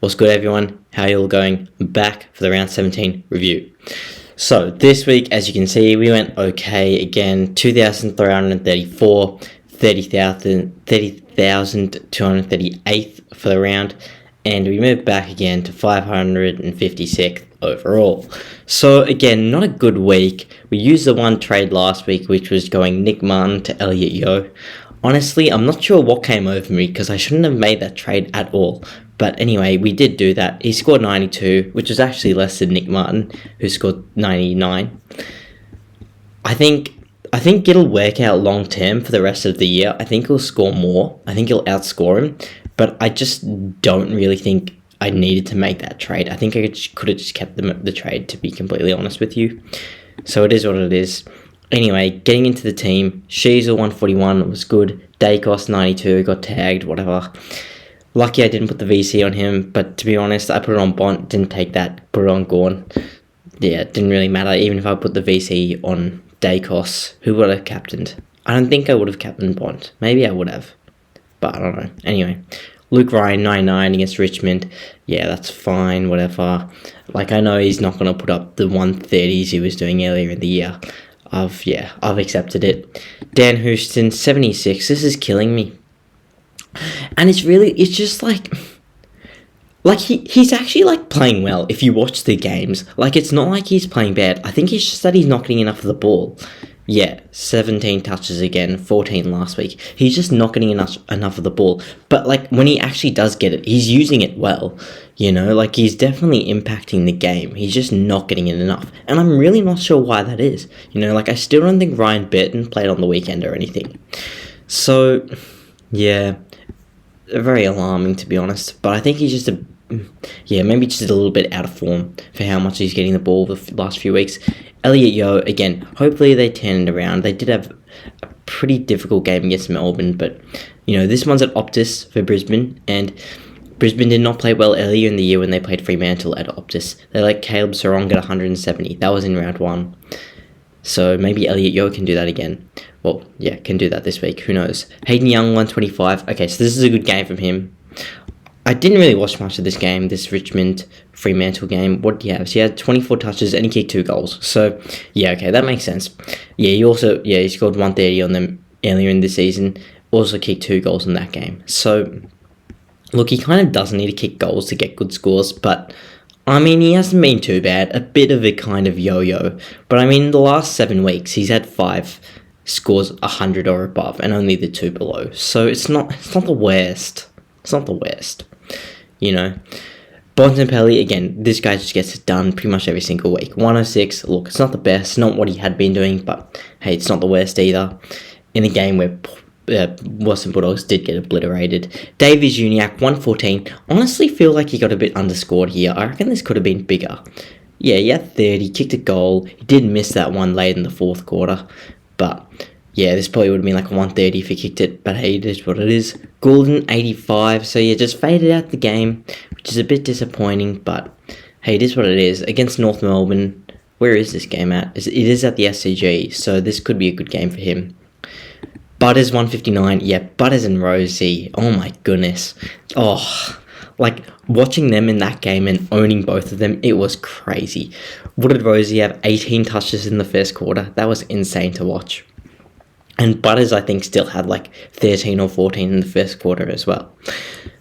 What's good, everyone? How you all going? I'm back for the round 17 review. So this week, as you can see, we went okay again. 2,334, 30,238 for the round, and we moved back again to 556th overall. So again, not a good week. We used the one trade last week, which was going Nick Martin to Elliot Yeo. Honestly, I'm not sure what came over me because I shouldn't have made that trade at all. But anyway, we did do that. He scored 92, which was actually less than Nick Martin, who scored 99. I think it'll work out long term for the rest of the year. I think he'll score more. I think he'll outscore him. But I just don't really think I needed to make that trade. I think I could have just kept the trade, to be completely honest with you. So it is what it is. Anyway, getting into the team, Sheasel 141 was good. Dacos 92 got tagged, whatever. Lucky I didn't put the VC on him, but to be honest, I put it on Bont, didn't take that, put it on GAWN. Yeah, it didn't really matter. Even if I put the VC on Dacos, who would I have captained? I don't think I would have captained Bont. Maybe I would have, but I don't know. Anyway, Luke Ryan 99 against Richmond. Yeah, that's fine, whatever. Like, I know he's not going to put up the 130s he was doing earlier in the year. I've accepted it. Dan Houston 76. This is killing me. And it's just like he's actually like playing well if you watch the games. Like, it's not like he's playing bad. I think it's just that he's not getting enough of the ball. Yeah, 17 touches again, 14 last week. He's just not getting enough of the ball. But like, when he actually does get it, he's using it well. You know, like, he's definitely impacting the game. He's just not getting it enough. And I'm really not sure why that is. You know, like, I still don't think Ryan Burton played on the weekend or anything. So, yeah, very alarming, to be honest. But I think he's just maybe just a little bit out of form for how much he's getting the ball the last few weeks. Elliot Yeo, again, hopefully they turn it around. They did have a pretty difficult game against Melbourne, but, you know, this one's at Optus for Brisbane, and Brisbane did not play well earlier in the year when they played Fremantle at Optus. They let Caleb Sarong get 170. That was in round 1. So maybe Elliot Yeo can do that again. Well, yeah, can do that this week. Who knows? Hayden Young, 125. Okay, so this is a good game from him. I didn't really watch much of this game, this Richmond-Fremantle game. What do you have? So he had 24 touches and he kicked 2 goals. So, yeah, okay, that makes sense. Yeah, he scored 130 on them earlier in the season. Also kicked 2 goals in that game. So, look, he kind of doesn't need to kick goals to get good scores, but, I mean, he hasn't been too bad. A bit of a kind of yo-yo. But, I mean, in the last 7 weeks, he's had 5 scores 100 or above and only the 2 below. So, it's not the worst. It's not the worst. You know, Bontempelli, again, this guy just gets it done pretty much every single week. 106, look, it's not the best, not what he had been doing, but hey, it's not the worst either. In a game where Western Bulldogs did get obliterated. Davies Uniacke, 114. Honestly, feel like he got a bit underscored here. I reckon this could have been bigger. Yeah, he had 30, kicked a goal. He did miss that one late in the 4th quarter, but yeah, this probably would have been like a 130 if he kicked it, but hey, it is what it is. Goulden, 85, so yeah, just faded out the game, which is a bit disappointing, but hey, it is what it is. Against North Melbourne, where is this game at? It is at the SCG, so this could be a good game for him. Butters, 159, yeah, Butters and Rosie, oh my goodness. Oh, like, watching them in that game and owning both of them, it was crazy. What did Rosie have? 18 touches in the first quarter? That was insane to watch. And Butters, I think, still had like 13 or 14 in the first quarter as well.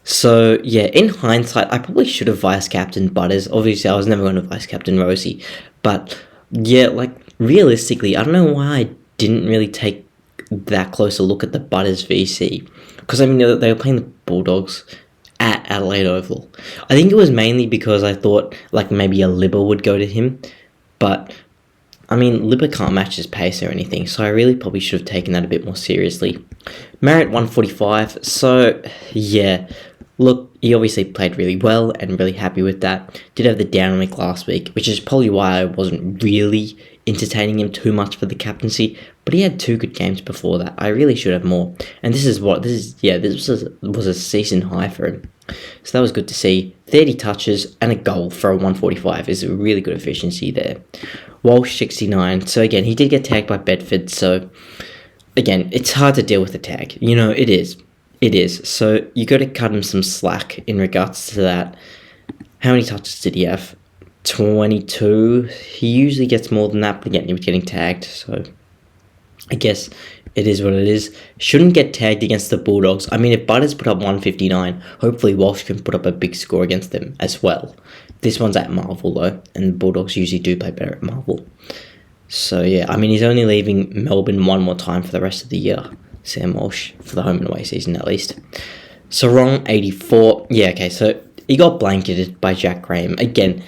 So, yeah, in hindsight, I probably should have vice-captained Butters. Obviously, I was never going to vice-captain Rosie. But, yeah, like, realistically, I don't know why I didn't really take that close a look at the Butters VC. Because, I mean, they were playing the Bulldogs at Adelaide Oval. I think it was mainly because I thought, like, maybe a Libba would go to him. But, I mean, Libba can't match his pace or anything, so I really probably should have taken that a bit more seriously. Merritt, 145, so, yeah, look, he obviously played really well and really happy with that. Did have the down week last week, which is probably why I wasn't really entertaining him too much for the captaincy, but he had 2 good games before that. I really should have more, and this was a season high for him. So that was good to see. 30 touches and a goal for a 145 is a really good efficiency there. Walsh, 69. So again, he did get tagged by Bedford. So again, it's hard to deal with the tag. You know, it is. So you got to cut him some slack in regards to that. How many touches did he have? 22. He usually gets more than that, but again, he was getting tagged, so I guess it is what it is. Shouldn't get tagged against the Bulldogs. I mean, if Butters put up 159, hopefully Walsh can put up a big score against them as well. This one's at Marvel, though, and the Bulldogs usually do play better at Marvel. So, yeah, I mean, he's only leaving Melbourne one more time for the rest of the year, Sam Walsh, for the home and away season at least. Sarong, 84. Yeah, okay, so he got blanketed by Jack Graham. Again,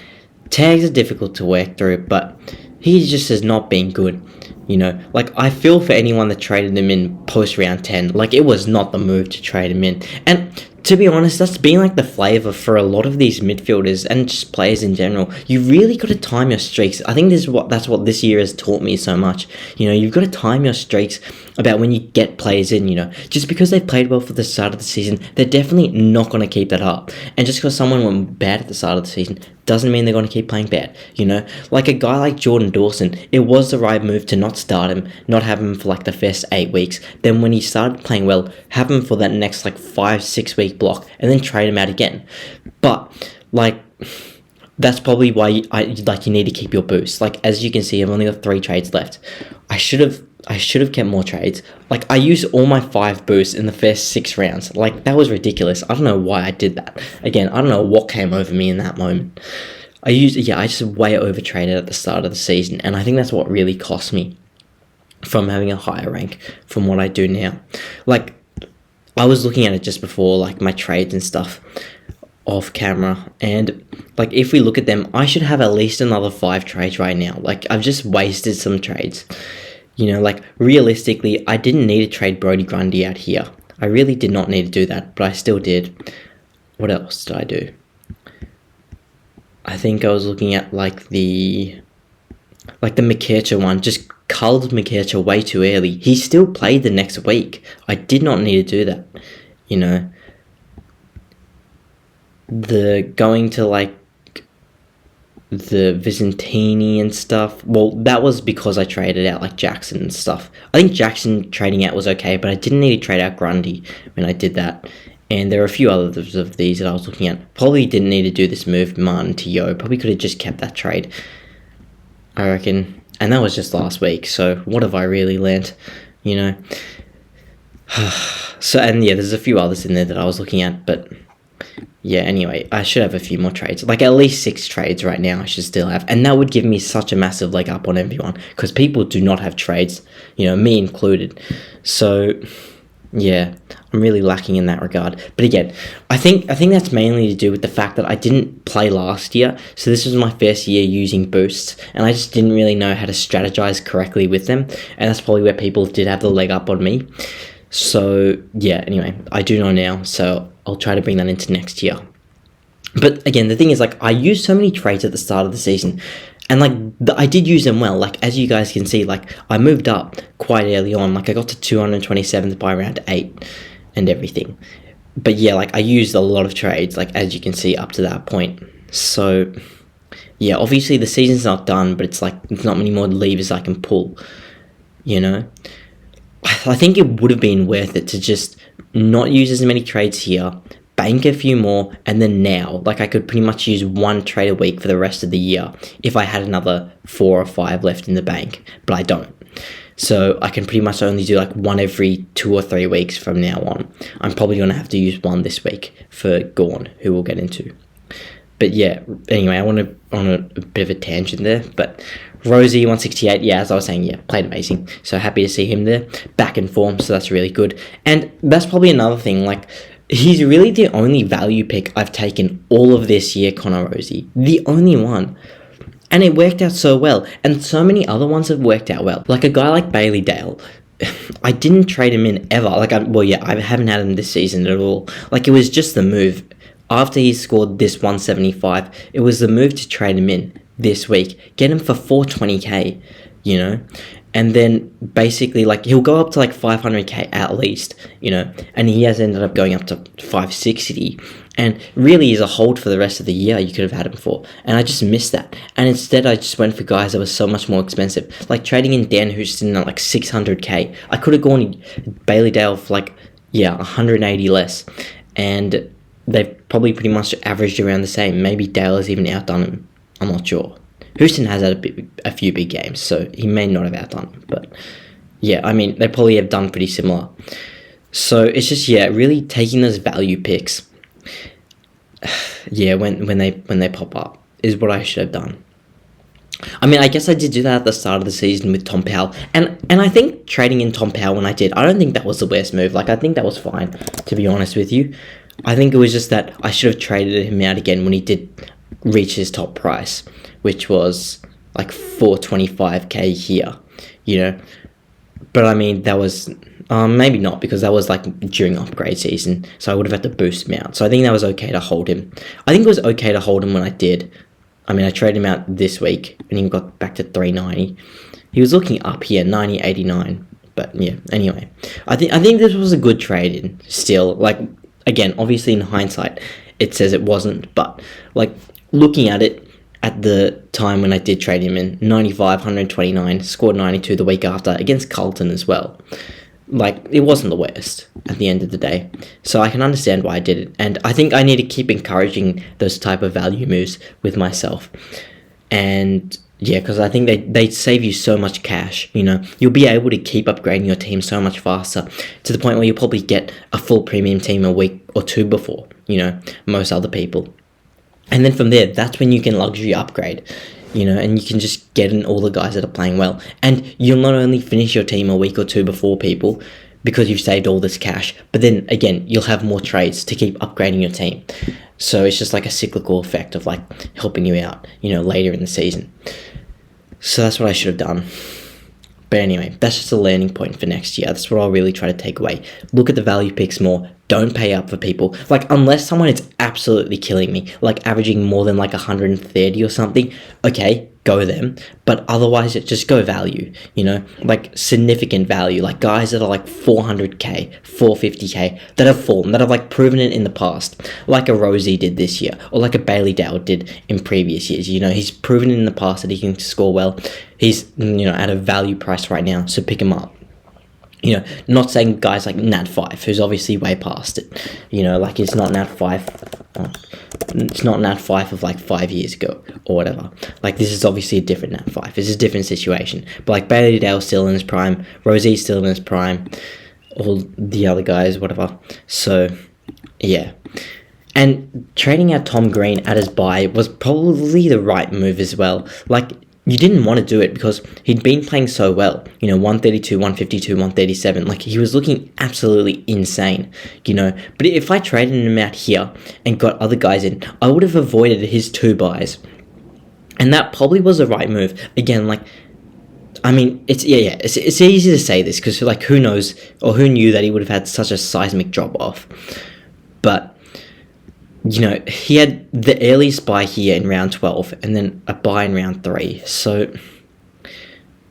tags are difficult to work through, but he just has not been good. You know, like, I feel for anyone that traded him in post round 10. Like, it was not the move to trade him in. And to be honest, that's been like the flavour for a lot of these midfielders and just players in general. You really got to time your streaks. I think that's what this year has taught me so much. You know, you've got to time your streaks about when you get players in, you know. Just because they've played well for the start of the season, they're definitely not going to keep that up. And just because someone went bad at the start of the season doesn't mean they're going to keep playing bad, you know? Like a guy like Jordan Dawson, it was the right move to not start him, not have him for like the first 8 weeks. Then when he started playing well, have him for that next like 5-6 week block and then trade him out again. But like, that's probably why you need to keep your boost. Like, as you can see, I've only got 3 trades left. I should have kept more trades. Like, I used all my 5 boosts in the first 6 rounds. Like, that was ridiculous. I don't know why I did that. Again, I don't know what came over me in that moment. I just way over traded at the start of the season, and I think that's what really cost me from having a higher rank from what I do now. Like, I was looking at it just before, like, my trades and stuff off camera, and like, if we look at them, I should have at least another 5 trades right now. Like, I've just wasted some trades. You know, like, realistically, I didn't need to trade Brodie Grundy out here. I really did not need to do that, but I still did. What else did I do? I think I was looking at, like, the McKercher one. Just culled McKercher way too early. He still played the next week. I did not need to do that, you know. The going to, like, the Vicentini and stuff, well, that was because I traded out like Jackson and stuff. I think Jackson trading out was okay, but I didn't need to trade out Grundy when I did that. And there are a few others of these that I was looking at. Probably didn't need to do this move, Martin to Yo. Probably could have just kept that trade, I reckon. And that was just last week, so what have I really learnt, you know? So, and yeah, there's a few others in there that I was looking at, but yeah, anyway, I should have a few more trades. Like, at least 6 trades right now I should still have. And that would give me such a massive leg up on everyone. Because people do not have trades. You know, me included. So, yeah, I'm really lacking in that regard. But again, I think that's mainly to do with the fact that I didn't play last year. So this was my first year using boosts. And I just didn't really know how to strategize correctly with them. And that's probably where people did have the leg up on me. So, yeah, anyway, I do know now. So I'll try to bring that into next year. But again, the thing is, like, I used so many trades at the start of the season, and like, I did use them well. Like, as you guys can see, like, I moved up quite early on. Like, I got to 227th by round 8 and everything. But yeah, like, I used a lot of trades, like, as you can see, up to that point. So yeah, obviously the season's not done, but it's like, there's not many more levers I can pull, you know. I think it would have been worth it to just not use as many trades here, bank a few more, and then now, like, I could pretty much use 1 trade a week for the rest of the year if I had another 4 or 5 left in the bank, but I don't. So I can pretty much only do like 1 every 2 or 3 weeks from now on. I'm probably going to have to use 1 this week for GAWN, who we'll get into. But yeah, anyway, I want on a bit of a tangent there, but Rosie, 168, yeah, as I was saying, yeah, played amazing. So happy to see him there, back in form, so that's really good. And that's probably another thing, like, he's really the only value pick I've taken all of this year, Connor Rosie. The only one. And it worked out so well, and so many other ones have worked out well. Like a guy like Bailey Dale, I didn't trade him in ever. Like, I haven't had him this season at all. Like, it was just the move. After he scored this 175, it was the move to trade him in this week. Get him for 420k, you know? And then basically, like, he'll go up to like 500k at least, you know? And he has ended up going up to 560. And really is a hold for the rest of the year you could have had him for. And I just missed that. And instead I just went for guys that were so much more expensive. Like trading in Dan Houston at like 600k. I could have gone Bailey Dale for like, 180 less. And they've probably pretty much averaged around the same. Maybe Dale has even outdone him. I'm not sure. Houston has had a few big games, so he may not have outdone him. But yeah, I mean, they probably have done pretty similar. So it's just, really taking those value picks. Yeah, when they pop up is what I should have done. I mean, I guess I did do that at the start of the season with Tom Powell. And I think trading in Tom Powell when I did, I don't think that was the worst move. Like, I think that was fine, to be honest with you. I think it was just that I should have traded him out again when he did reach his top price, which was like 425k here, But I mean, that was maybe not, because that was like during upgrade season, so I would have had to boost him out. So I think that was okay to hold him. I think it was okay to hold him when I did. I mean, I traded him out this week and he got back to 390. He was looking up here, 90.89. But yeah, anyway, I think this was a good trade in still. Like, again, obviously in hindsight, it says it wasn't, but like looking at it at the time when I did trade him in, 95, 129, scored 92 the week after against Carlton as well. Like, it wasn't the worst at the end of the day. So I can understand why I did it. And I think I need to keep encouraging those type of value moves with myself. And yeah, because I think they save you so much cash, You'll be able to keep upgrading your team so much faster, to the point where you'll probably get a full premium team a week or two before, most other people. And then from there, that's when you can luxury upgrade. And you can just get in all the guys that are playing well. And you'll not only finish your team a week or two before people, because you've saved all this cash, but then again, you'll have more trades to keep upgrading your team. So it's just like a cyclical effect of like helping you out, later in the season. So that's what I should have done. But anyway, that's just a learning point for next year. That's what I'll really try to take away. Look at the value picks more. Don't pay up for people. Like, unless someone is absolutely killing me, like averaging more than like 130 or something, okay, go them. But otherwise, just go value, like significant value. Like guys that are like 400k, 450k, that have fallen, that have like proven it in the past. Like a Rosie did this year, or like a Bailey Dale did in previous years. He's proven in the past that he can score well. He's, at a value price right now, so pick him up. Not saying guys like Nat 5, who's obviously way past it. Like it's not Nat 5. It's not Nat 5 of like 5 years ago or whatever. Like, this is obviously a different Nat 5. This is a different situation. But like Bailey Dale's still in his prime. Rosie's still in his prime. All the other guys, whatever. So, yeah. And trading out Tom Green at his buy was probably the right move as well. Like, you didn't want to do it because he'd been playing so well, 132, 152, 137, like he was looking absolutely insane, but if I traded him out here and got other guys in, I would have avoided his 2 buys, and that probably was the right move. Again, like, I mean, it's easy to say this because, like, who knows or who knew that he would have had such a seismic drop off, but he had the earliest buy here in round 12 and then a buy in round 3. So,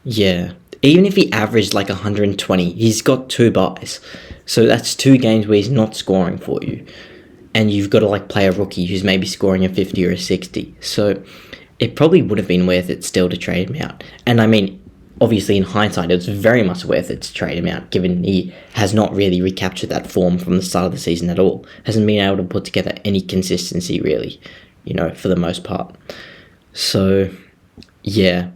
yeah. Even if he averaged like 120, he's got 2 buys. So that's 2 games where he's not scoring for you. And you've got to like play a rookie who's maybe scoring a 50 or a 60. So it probably would have been worth it still to trade him out. And I mean, obviously in hindsight, it's very much worth it to trade him out, given he has not really recaptured that form from the start of the season at all. Hasn't been able to put together any consistency, really, for the most part. So, yeah.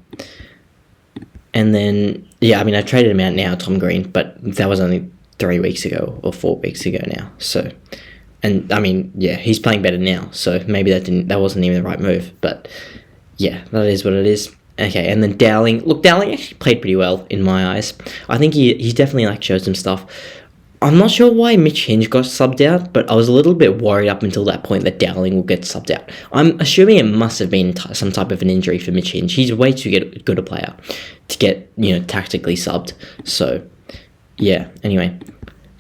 And then, I mean, I traded him out now, Tom Green, but that was only 3 weeks ago or 4 weeks ago now. So, and I mean, he's playing better now. So maybe that wasn't even the right move. But yeah, that is what it is. Okay, and then Dowling. Look, Dowling actually played pretty well in my eyes. I think he definitely like showed some stuff. I'm not sure why Mitch Hinge got subbed out, but I was a little bit worried up until that point that Dowling will get subbed out. I'm assuming it must have been some type of an injury for Mitch Hinge. He's way too good a player to get, tactically subbed. So, yeah, anyway.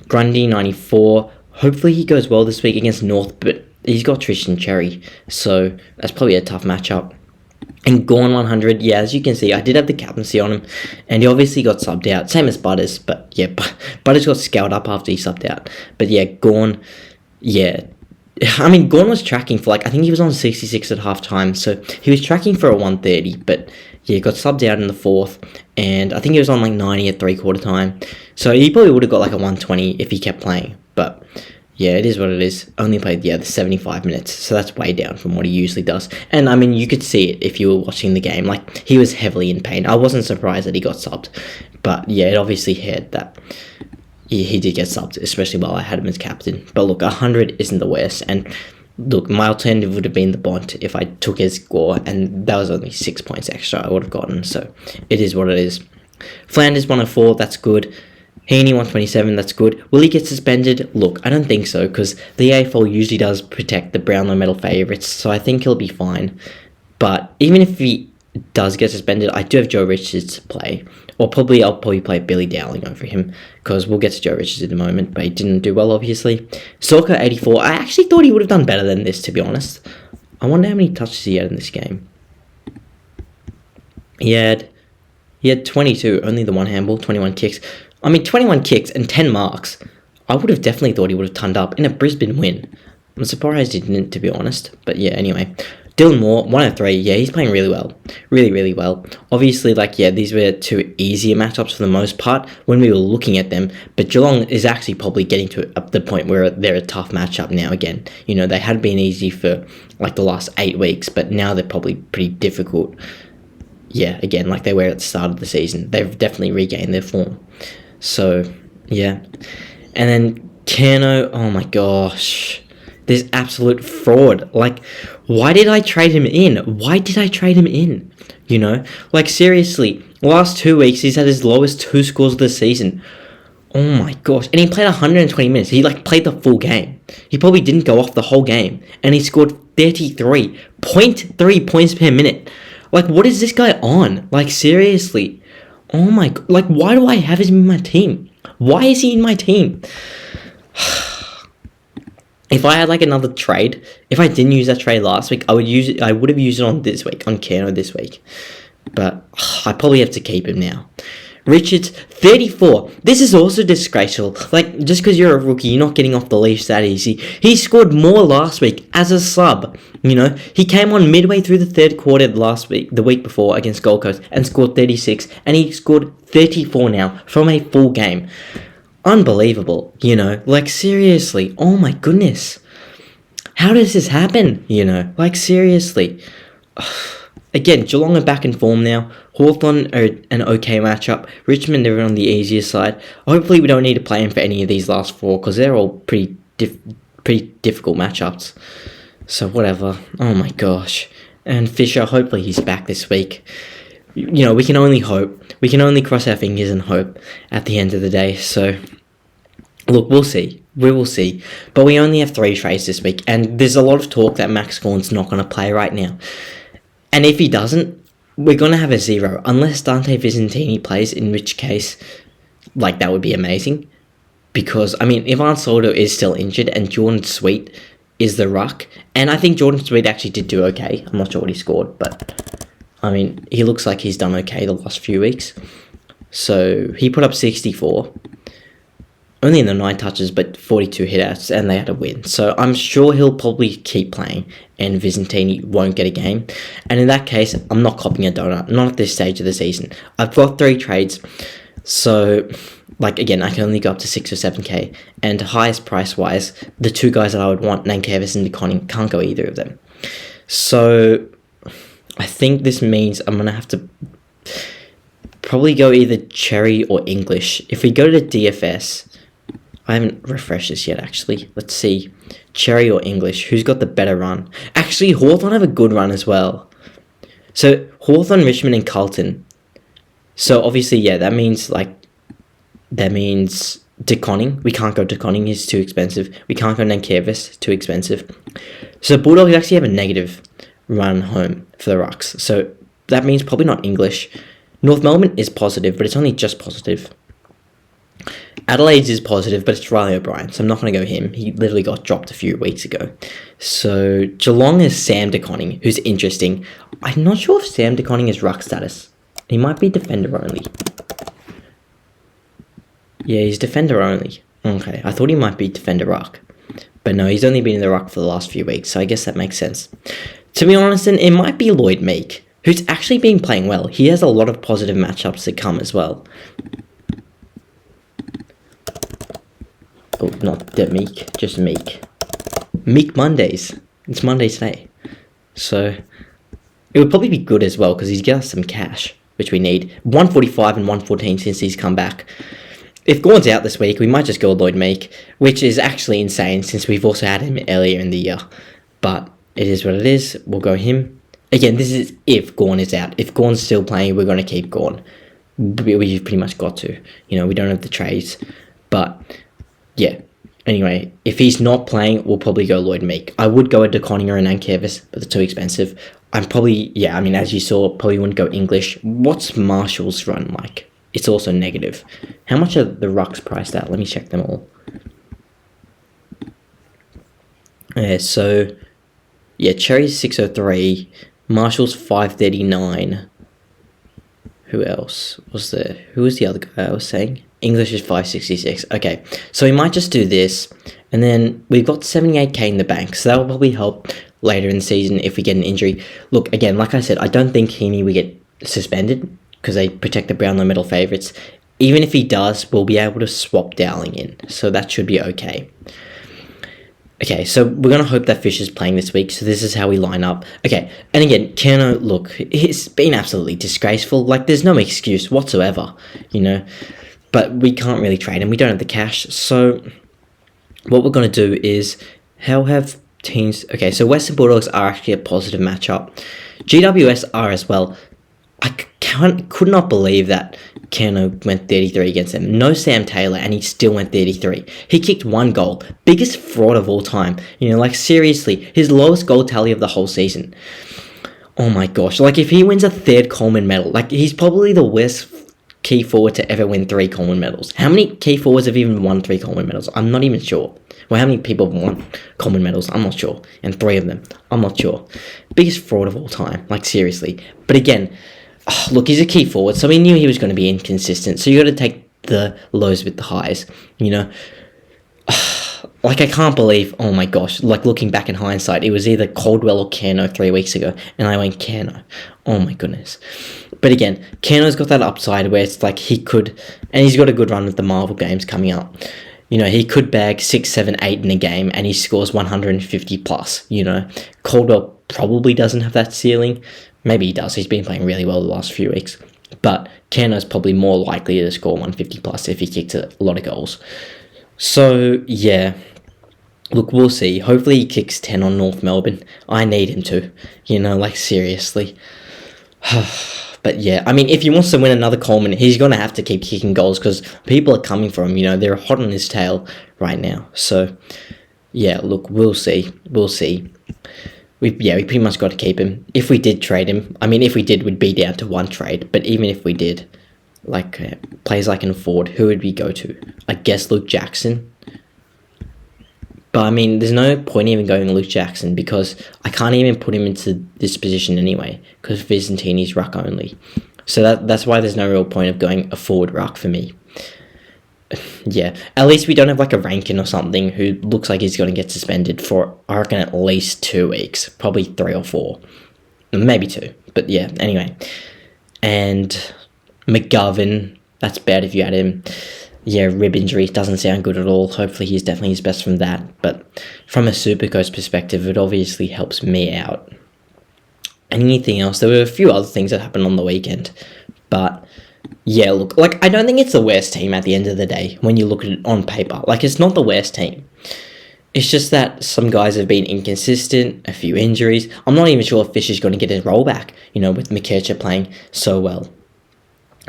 Grundy, 94. Hopefully he goes well this week against North, but he's got Tristan Cherry, so that's probably a tough matchup. And GAWN 100, as you can see, I did have the captaincy on him, and he obviously got subbed out, same as Butters, but yeah, Butters got scaled up after he subbed out. But yeah, GAWN, I mean, GAWN was tracking for I think he was on 66 at halftime, so he was tracking for a 130, but yeah, got subbed out in the 4th, and I think he was on 90 at 3/4 time, so he probably would have got a 120 if he kept playing, but Yeah, it is what it is. Only played, the 75 minutes, so that's way down from what he usually does. And, I mean, you could see it if you were watching the game. Like, he was heavily in pain. I wasn't surprised that he got subbed. But, yeah, it obviously hurt that he did get subbed, especially while I had him as captain. But, look, 100 isn't the worst. And, look, my alternative would have been the Bont if I took his score, and that was only 6 points extra I would have gotten. So, it is what it is. Flanders 104, that's good. Heaney 127, that's good. Will he get suspended? Look, I don't think so, because the AFL usually does protect the Brownlow medal favourites, so I think he'll be fine. But even if he does get suspended, I do have Joe Richards to play. Or I'll probably play Billy Dowling over him, because we'll get to Joe Richards in a moment, but he didn't do well, obviously. Sorko 84, I actually thought he would have done better than this, to be honest. I wonder how many touches he had in this game. He had 22, only the one handball, 21 kicks. I mean, 21 kicks and 10 marks. I would have definitely thought he would have turned up in a Brisbane win. I'm surprised he didn't, to be honest. But yeah, anyway. Dylan Moore, 103. Yeah, he's playing really well. Really, really well. Obviously, these were two easier matchups for the most part when we were looking at them. But Geelong is actually probably getting to the point where they're a tough matchup now again. You know, they had been easy for the last 8 weeks, but now they're probably pretty difficult. Yeah, again, like they were at the start of the season. They've definitely regained their form. So, yeah. And then Kerno, oh my gosh. This absolute fraud. Why did I trade him in? You know? Seriously, last 2 weeks, he's had his lowest 2 scores of the season. Oh my gosh. And he played 120 minutes. He, played the full game. He probably didn't go off the whole game. And he scored 33.3 points per minute. What is this guy on? Seriously. Oh my... why do I have him in my team? Why is he in my team? If I had, another trade, if I didn't use that trade last week, I would have used it on this week, on Kerno this week. But I probably have to keep him now. Richards, 34. This is also disgraceful. Just because you're a rookie, you're not getting off the leash that easy. He scored more last week as a sub. You know, he came on midway through the third quarter the week before against Gold Coast and scored 36. And he scored 34 now from a full game. Unbelievable, you know. Seriously. Oh my goodness. How does this happen, you know? Seriously. Again, Geelong are back in form now. Hawthorn are an okay matchup. Richmond are on the easier side. Hopefully we don't need to play them for any of these last 4 because they're all pretty difficult matchups. So whatever. Oh my gosh. And Fisher, hopefully he's back this week. You know, we can only hope. We can only cross our fingers and hope at the end of the day. So, look, we'll see. We will see. But we only have 3 trades this week. And there's a lot of talk that Max Gawn's not going to play right now. And if he doesn't, we're going to have a 0. Unless Dante Vicentini plays, in which case, that would be amazing. Because, I mean, Ivan Soldo is still injured and Jordan Sweet is the ruck. And I think Jordan Sweet actually did do okay. I'm not sure what he scored, but, I mean, he looks like he's done okay the last few weeks. So, he put up 64. Only in the 9 touches, but 42 hitouts, and they had a win. So I'm sure he'll probably keep playing, and Vicentini won't get a game. And in that case, I'm not copying a donut, not at this stage of the season. I've got 3 trades, so, again, I can only go up to 6 or 7k. And highest price-wise, the 2 guys that I would want, Nankervis and DeConning, can't go either of them. So, I think this means I'm going to have to probably go either Cherry or English. If we go to DFS... I haven't refreshed this yet, actually. Let's see. Cherry or English? Who's got the better run? Actually, Hawthorn have a good run as well. So, Hawthorn, Richmond, and Carlton. So, obviously, yeah, that means DeConning. We can't go DeConning, he's too expensive. We can't go Nankervis, too expensive. So, Bulldogs actually have a negative run home for the Rucks. So, that means probably not English. North Melbourne is positive, but it's only just positive. Adelaide's is positive, but it's Riley O'Brien, so I'm not going to go him. He literally got dropped a few weeks ago. So, Geelong is Sam DeConning, who's interesting. I'm not sure if Sam DeConning is ruck status. He might be defender only. Yeah, he's defender only. Okay, I thought he might be defender ruck. But no, he's only been in the ruck for the last few weeks, so I guess that makes sense. To be honest, then, it might be Lloyd Meek, who's actually been playing well. He has a lot of positive matchups to come as well. Oh, not that Meek, just Meek. Meek Mondays. It's Monday today. So, it would probably be good as well, because he's got us some cash, which we need. 145 and 114 since he's come back. If GAWN's out this week, we might just go Lloyd Meek, which is actually insane, since we've also had him earlier in the year. But, it is what it is. We'll go him. Again, this is if GAWN is out. If GAWN's still playing, we're going to keep GAWN. We've pretty much got to. We don't have the trades. But, yeah. Anyway, if he's not playing, we'll probably go Lloyd Meek. I would go a DeConninger and Nankervis, but they're too expensive. I'm probably, as you saw, probably wouldn't go English. What's Marshall's run like? It's also negative. How much are the Rucks priced at? Let me check them all. Cherry's 603. Marshall's 539. Who else was there? Who was the other guy I was saying? English is 566. Okay, so we might just do this, and then we've got 78k in the bank, so that will probably help later in the season if we get an injury. Look, again, like I said, I don't think Heaney will get suspended because they protect the Brownlow medal favourites. Even if he does, we'll be able to swap Dowling in, so that should be okay. Okay, so we're going to hope that Fisher's playing this week, so this is how we line up. Okay, and again, Kerno, look, he's been absolutely disgraceful. Like, there's no excuse whatsoever, But we can't really trade him. We don't have the cash. So what we're going to do is, how have teams... Okay, so Western Bulldogs are actually a positive matchup. GWS are as well. I could not believe that Kerno went 33 against them. No Sam Taylor, and he still went 33. He kicked 1 goal. Biggest fraud of all time. Seriously, his lowest goal tally of the whole season. Oh my gosh. If he wins a 3rd Coleman medal, he's probably the worst key forward to ever win 3 Coleman medals. How many key forwards have even won 3 Coleman medals? I'm not even sure. Well, how many people have won Coleman medals? I'm not sure. And 3 of them, I'm not sure. Biggest fraud of all time. Seriously. But again, look, he's a key forward, so we knew he was going to be inconsistent. So you got to take the lows with the highs, I can't believe, oh my gosh, looking back in hindsight, it was either Caldwell or Kerno 3 weeks ago, and I went Kerno. Oh my goodness. But again, Kerno's got that upside where it's he could, and he's got a good run with the Marvel games coming up. He could bag 6, 7, 8 in a game, and he scores 150 plus, Caldwell probably doesn't have that ceiling. Maybe he does. He's been playing really well the last few weeks. But Kerno's probably more likely to score 150 plus if he kicks a lot of goals. So, yeah. Look, we'll see. Hopefully he kicks 10 on North Melbourne. I need him to. Seriously. But yeah, if he wants to win another Coleman, he's going to have to keep kicking goals because people are coming for him. They're hot on his tail right now. So, yeah, look, we'll see. We'll see. We pretty much got to keep him. If we did trade him, if we did, we'd be down to 1 trade. But even if we did, players I can afford, who would we go to? I guess Luke Jackson. But there's no point even going Luke Jackson because I can't even put him into this position anyway because Vicentini's ruck only. So that's why there's no real point of going a forward ruck for me. Yeah, at least we don't have a Rankin or something who looks like he's going to get suspended for, I reckon, at least 2 weeks. Probably 3 or 4. Maybe 2. But yeah, anyway. And McGovern, that's bad if you had him. Yeah, rib injury doesn't sound good at all. Hopefully he's definitely his best from that. But from a SuperCoach perspective, it obviously helps me out. Anything else? There were a few other things that happened on the weekend. But yeah, look, I don't think it's the worst team at the end of the day when you look at it on paper. It's not the worst team. It's just that some guys have been inconsistent, a few injuries. I'm not even sure if Fisher's going to get his role back, with McKercher playing so well.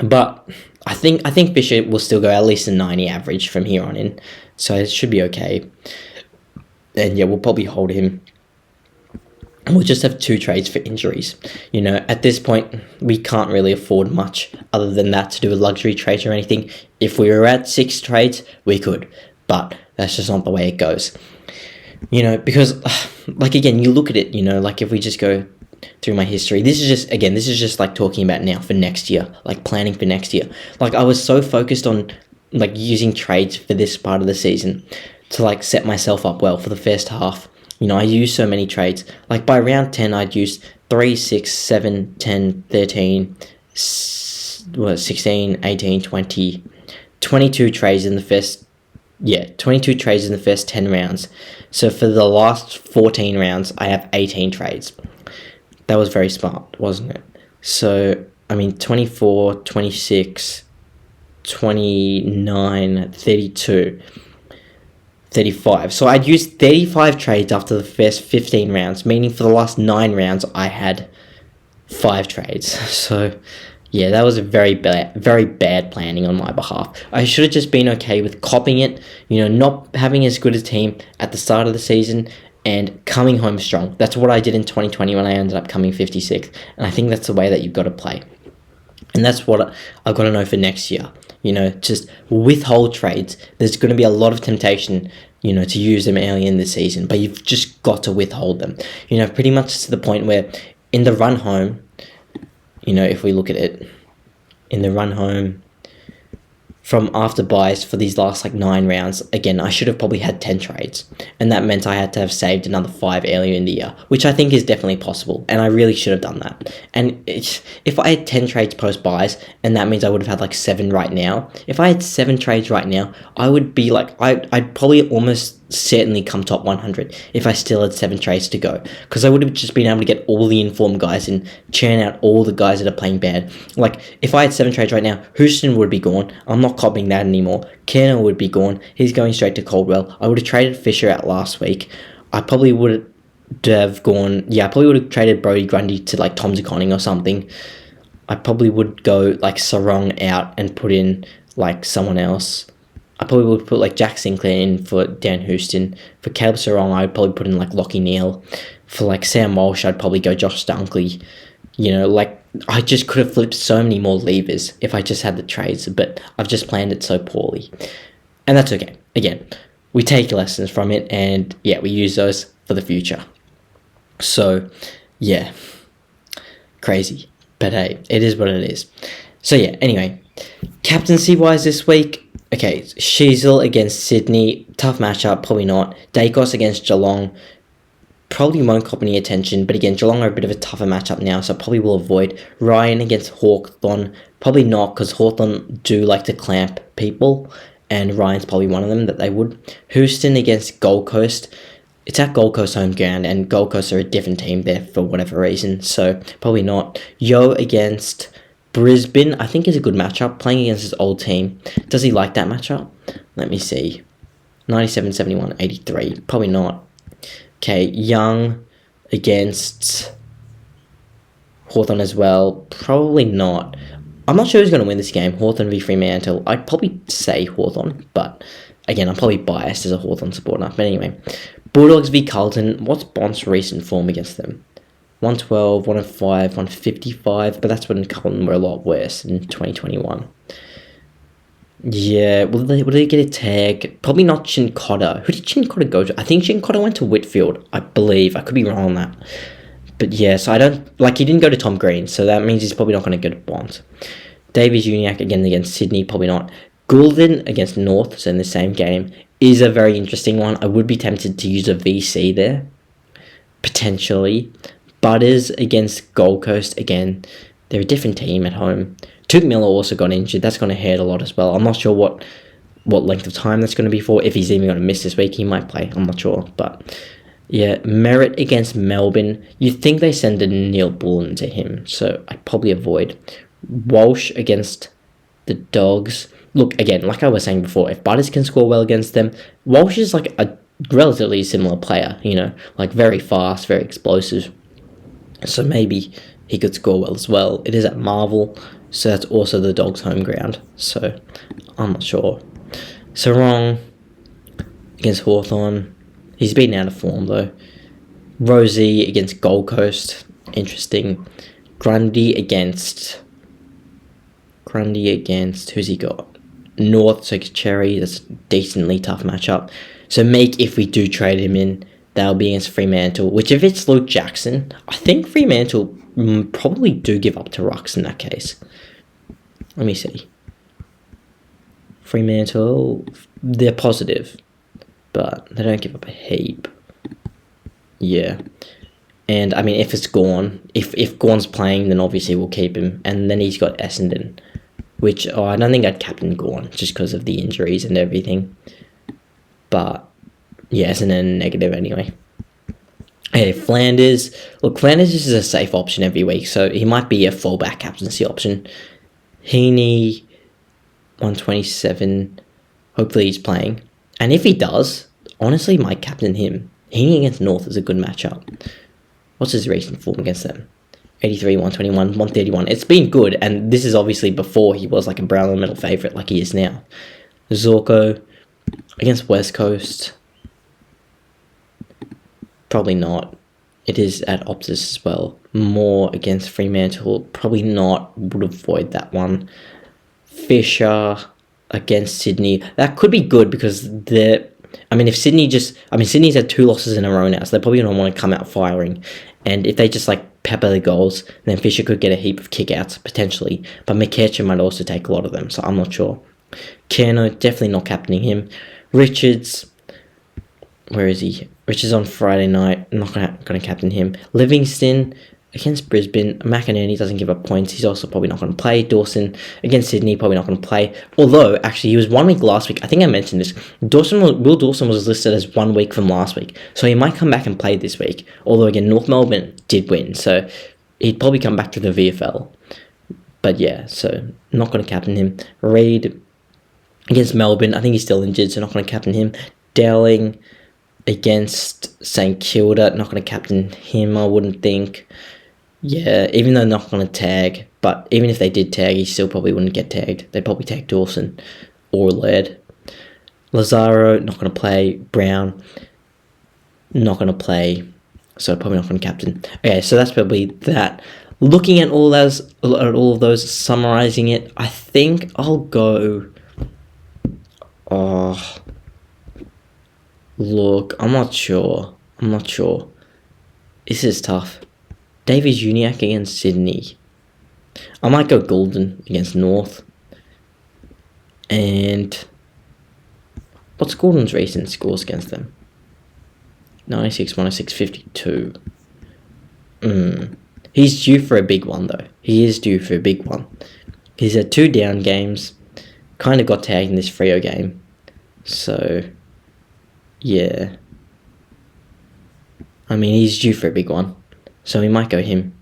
But I think Fisher will still go at least a 90 average from here on in. So it should be okay. And yeah, we'll probably hold him. And we'll just have 2 trades for injuries. At this point, we can't really afford much other than that to do a luxury trade or anything. If we were at 6 trades, we could. But that's just not the way it goes. Because, again, you look at it, if we just go through my history, this is just talking about now for next year, planning for next year. I was so focused on, using trades for this part of the season to, set myself up well for the first half. I used so many trades. By round 10, I'd used 3, 6, 7, 10, 13, 16, 18, 20, 22 trades in the first Yeah, 22 trades in the first 10 rounds. So for the last 14 rounds, I have 18 trades. That was very smart, wasn't it? So, I mean, 24, 26, 29, 32, 35. So I'd used 35 trades after the first 15 rounds, meaning for the last 9 rounds, I had 5 trades. So, yeah, that was a very bad planning on my behalf. I should have just been okay with copying it, not having as good a team at the start of the season and coming home strong. That's what I did in 2020 when I ended up coming 56th, and I think that's the way that you've got to play. And that's what I've got to know for next year. Just withhold trades. There's going to be a lot of temptation, to use them early in the season, but you've just got to withhold them. Pretty much to the point where in the run home, if we look at it, in the run home from after buys for these last 9 rounds, again, I should have probably had 10 trades. And that meant I had to have saved another 5 earlier in the year, which I think is definitely possible. And I really should have done that. And if I had 10 trades post buys, and that means I would have had 7 right now. If I had 7 trades right now, I would be I'd probably almost certainly come top 100 if I still had 7 trades to go, because I would have just been able to get all the informed guys and churn out all the guys that are playing bad. If I had 7 trades right now, Houston would be gone. I'm not copying that anymore. Kerner would be gone. He's going straight to Caldwell. I would have traded Fisher out last week. I probably would have traded Brody Grundy to Tom Zakoning or something. I probably would go Sarong out and put in someone else. I probably would put Jack Sinclair in for Dan Houston. For Caleb Sarong, I would probably put in Lockie Neal. For Sam Walsh, I'd probably go Josh Dunkley. I just could have flipped so many more levers if I just had the trades, but I've just planned it so poorly. And that's okay. Again, we take lessons from it, and yeah, we use those for the future. So, yeah, crazy. But hey, it is what it is. So yeah, anyway, captaincy-wise this week, okay, Sheasel against Sydney, tough matchup, probably not. Dacos against Geelong, probably won't cop any attention, but again, Geelong are a bit of a tougher matchup now, so probably will avoid. Ryan against Hawthorn, probably not, because Hawthorn do like to clamp people, and Ryan's probably one of them that they would. Houston against Gold Coast, it's at Gold Coast home ground, and Gold Coast are a different team there for whatever reason, so probably not. Yo against Brisbane, I think is a good matchup, playing against his old team. Does he like that matchup? Let me see. 97, 71, 83. Probably not. Okay, Young against Hawthorn as well. Probably not. I'm not sure who's going to win this game. Hawthorn v Fremantle. I'd probably say Hawthorn, but again, I'm probably biased as a Hawthorn supporter. But anyway, Bulldogs v Carlton. What's Bond's recent form against them? 112, 105, 155, but that's when Carlton were a lot worse in 2021. Yeah, will they get a tag? Probably not Chincotta. Who did Chincotta go to? I think Chincotta went to Whitfield, I believe. I could be wrong on that. But yeah, so I don't... he didn't go to Tom Green, so that means he's probably not going to go to Bond. Davies Uniacke again against Sydney, probably not. Goulden against North, so in the same game, is a very interesting one. I would be tempted to use a VC there, potentially. Butters against Gold Coast, again, they're a different team at home. Took Miller also got injured. That's going to hurt a lot as well. I'm not sure what length of time that's going to be for. If he's even going to miss this week, he might play. I'm not sure. But yeah, Merritt against Melbourne. You'd think they send a Neil Bullen to him, so I'd probably avoid. Walsh against the Dogs. Look, again, like I was saying before, if Butters can score well against them, Walsh is a relatively similar player, very fast, very explosive. So maybe he could score well as well. It is at Marvel, so that's also the Dogs' home ground. So I'm not sure. Sarong against Hawthorn. He's been out of form though. Rosie against Gold Coast. Interesting. Grundy against who's he got? North, so Cherry. That's a decently tough matchup. So if we do trade him in, that'll be against Fremantle, which if it's Luke Jackson, I think Fremantle probably do give up to Rucks in that case. Let me see. Fremantle, they're positive, but they don't give up a heap. Yeah. And, if it's GAWN, if GAWN's playing, then obviously we'll keep him. And then he's got Essendon, which I don't think I'd captain GAWN just because of the injuries and everything. But yeah, it's a negative anyway. Hey, Flanders. Look, Flanders is a safe option every week, so he might be a fallback captaincy option. Heaney, 127. Hopefully he's playing. And if he does, honestly, might captain him. Heaney against North is a good matchup. What's his recent form against them? 83, 121, 131. It's been good, and this is obviously before he was like a Brownlow medal favourite like he is now. Zorko against West Coast. Probably not. It is at Optus as well. More against Fremantle. Probably not. Would avoid that one. Fisher against Sydney. That could be good because if Sydney's had 2 losses in a row now, so they're probably going to want to come out firing. And if they just pepper the goals, then Fisher could get a heap of kickouts potentially. But McKetcher might also take a lot of them, so I'm not sure. Kerno, definitely not captaining him. Richards, where is he? Richards on Friday night. I'm not going to captain him. Livingston against Brisbane. McInerney doesn't give up points. He's also probably not going to play. Dawson against Sydney, probably not going to play. Although, actually, he was 1 week last week. I think I mentioned this. Will Dawson was listed as 1 week from last week. So he might come back and play this week. Although, again, North Melbourne did win. So he'd probably come back to the VFL. But yeah, so not going to captain him. Reid against Melbourne. I think he's still injured, so not going to captain him. Dowling against St Kilda, not going to captain him, I wouldn't think. Yeah, even though they're not going to tag, but even if they did tag, he still probably wouldn't get tagged. They'd probably tag Dawson or Laird. Lazaro, not going to play. Brown, not going to play, so probably not going to captain. Okay, so that's probably that. Looking at all of those, summarizing it, I think I'll go. Look, I'm not sure. This is tough. Davies Uniacke against Sydney. I might go Golden against North. And what's Gordon's recent scores against them? 96, 106, 52. He's due for a big one, though. He is due for a big one. He's had 2 down games. Kind of got tagged in this Freo game. So, yeah. He's due for a big one. So we might go him.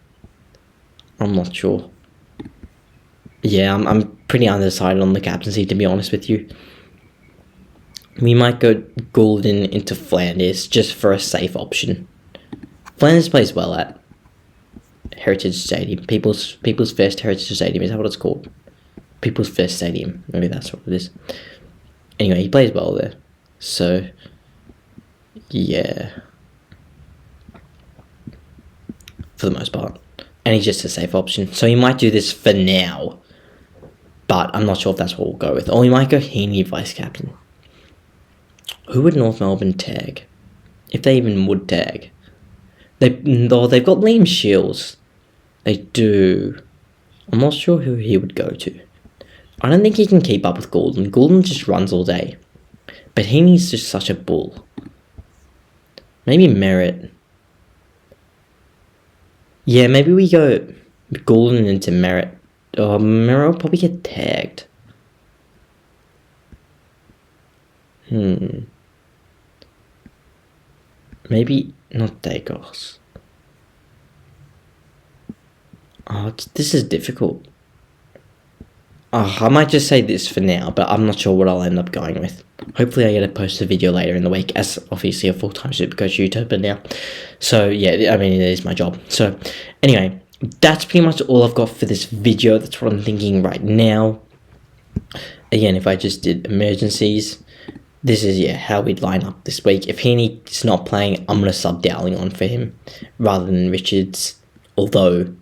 I'm not sure. Yeah, I'm pretty undecided on the captaincy, to be honest with you. We might go Golden into Flanders, just for a safe option. Flanders plays well at Heritage Stadium. People's First Heritage Stadium, is that what it's called? People's First Stadium. Maybe that's what it is. Anyway, he plays well there. So, yeah. For the most part. And he's just a safe option. So he might do this for now. But I'm not sure if that's what we'll go with. Or we might go Heaney vice captain. Who would North Melbourne tag? If they even would tag. They've got Liam Shields. They do. I'm not sure who he would go to. I don't think he can keep up with Golden. Golden just runs all day. But Heaney's just such a bull. Maybe Merritt. Yeah, maybe we go Golden into Merritt. Merritt will probably get tagged. Maybe not Dacos. This is difficult. I might just say this for now, but I'm not sure what I'll end up going with. Hopefully I get to post a video later in the week, as obviously a full-time SuperCoach YouTuber now. So yeah, it is my job. So anyway, that's pretty much all I've got for this video. That's what I'm thinking right now. Again, if I just did emergencies, this is how we'd line up this week. If Heaney's not playing, I'm going to sub Dowling on for him rather than Richards. Although,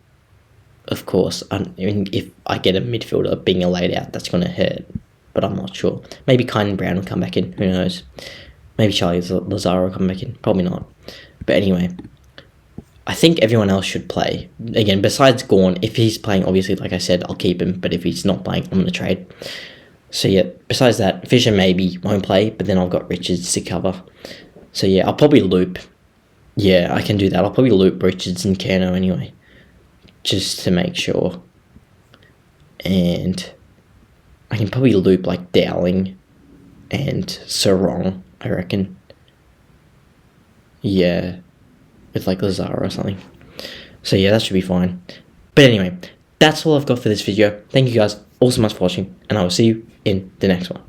of course, if I get a midfielder being a laid out, that's going to hurt. But I'm not sure. Maybe Kynan Brown will come back in. Who knows? Maybe Charlie Lazaro will come back in. Probably not. But anyway, I think everyone else should play. Again, besides GAWN, if he's playing, obviously, like I said, I'll keep him. But if he's not playing, I'm going to trade. So yeah, besides that, Fisher maybe won't play. But then I've got Richards to cover. So yeah, I'll probably loop. Yeah, I can do that. I'll probably loop Richards and Kerno anyway. Just to make sure. And I can probably loop like Dowling and Sarong I reckon. Yeah, with like Lazara or something. So yeah, that should be fine. But anyway, that's all I've got for this video. Thank you guys all so much for watching, and I will see you in the next one.